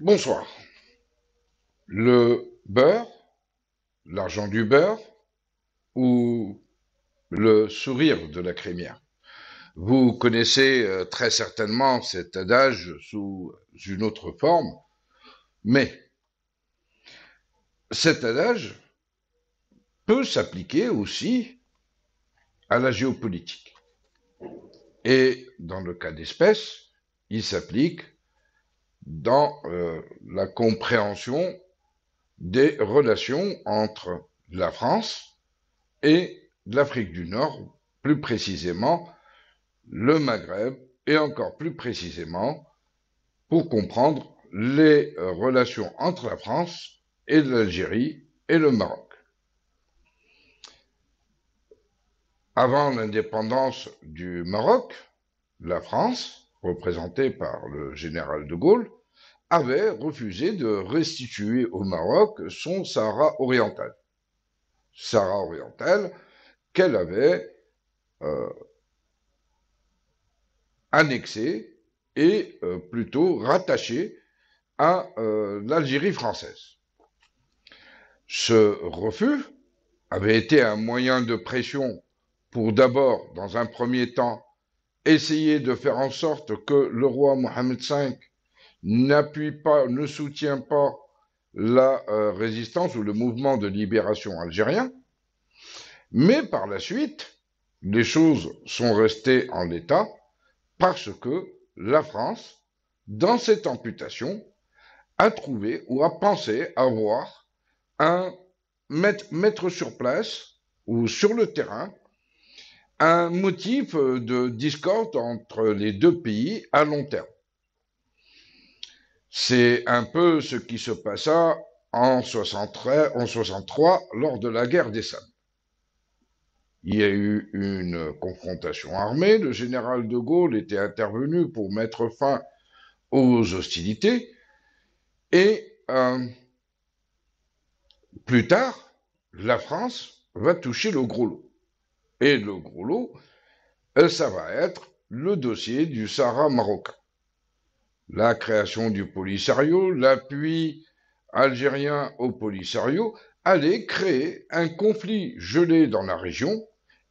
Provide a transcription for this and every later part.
Bonsoir. Le beurre, l'argent du beurre ou le sourire de la crémière? Vous connaissez très certainement cet adage sous une autre forme, mais cet adage peut s'appliquer aussi à la géopolitique. Et dans le cas d'espèce, il s'applique dans la compréhension des relations entre la France et l'Afrique du Nord, plus précisément le Maghreb, et encore plus précisément pour comprendre les relations entre la France et l'Algérie et le Maroc. Avant l'indépendance du Maroc, la France, représentée par le général de Gaulle, avait refusé de restituer au Maroc son Sahara oriental. Sahara oriental qu'elle avait euh, annexé et plutôt rattaché à l'Algérie française. Ce refus avait été un moyen de pression pour d'abord, dans un premier temps, essayer de faire en sorte que le roi Mohamed V n'appuie pas, ne soutient pas la résistance ou le mouvement de libération algérien, mais par la suite, les choses sont restées en l'état parce que la France, dans cette amputation, a trouvé ou a pensé avoir un mettre sur place ou sur le terrain un motif de discorde entre les deux pays à long terme. C'est un peu ce qui se passa en 63 lors de la guerre des Sables. Il y a eu une confrontation armée, le général de Gaulle était intervenu pour mettre fin aux hostilités et plus tard, la France va toucher le gros lot. Et le gros lot, ça va être le dossier du Sahara marocain. La création du Polisario, l'appui algérien au Polisario allait créer un conflit gelé dans la région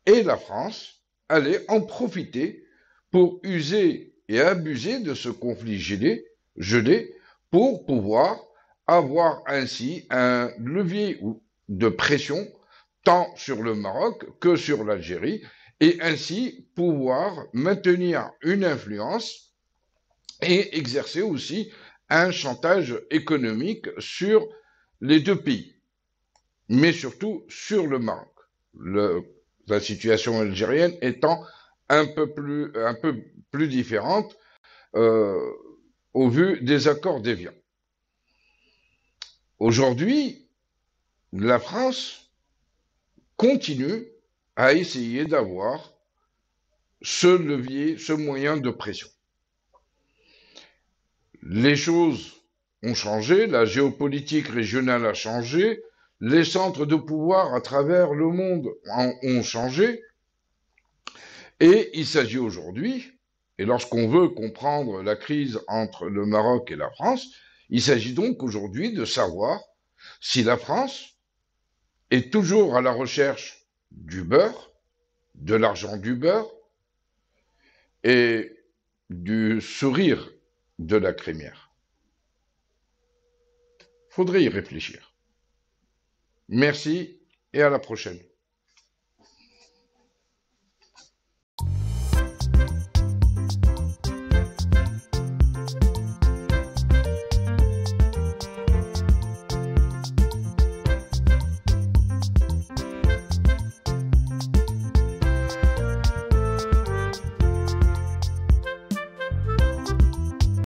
et la France allait en profiter pour user et abuser de ce conflit gelé pour pouvoir avoir ainsi un levier de pression tant sur le Maroc que sur l'Algérie et ainsi pouvoir maintenir une influence et exercer aussi un chantage économique sur les deux pays, mais surtout sur le Maroc. La situation algérienne étant un peu plus différente euh, au vu des accords d'Évian. Aujourd'hui, la France continue à essayer d'avoir ce levier, ce moyen de pression. Les choses ont changé, la géopolitique régionale a changé, les centres de pouvoir à travers le monde ont changé, et il s'agit aujourd'hui, et lorsqu'on veut comprendre la crise entre le Maroc et la France, il s'agit donc aujourd'hui de savoir si la France est toujours à la recherche du beurre, de l'argent du beurre et du sourire de la crémière. Faudrait y réfléchir. Merci et à la prochaine.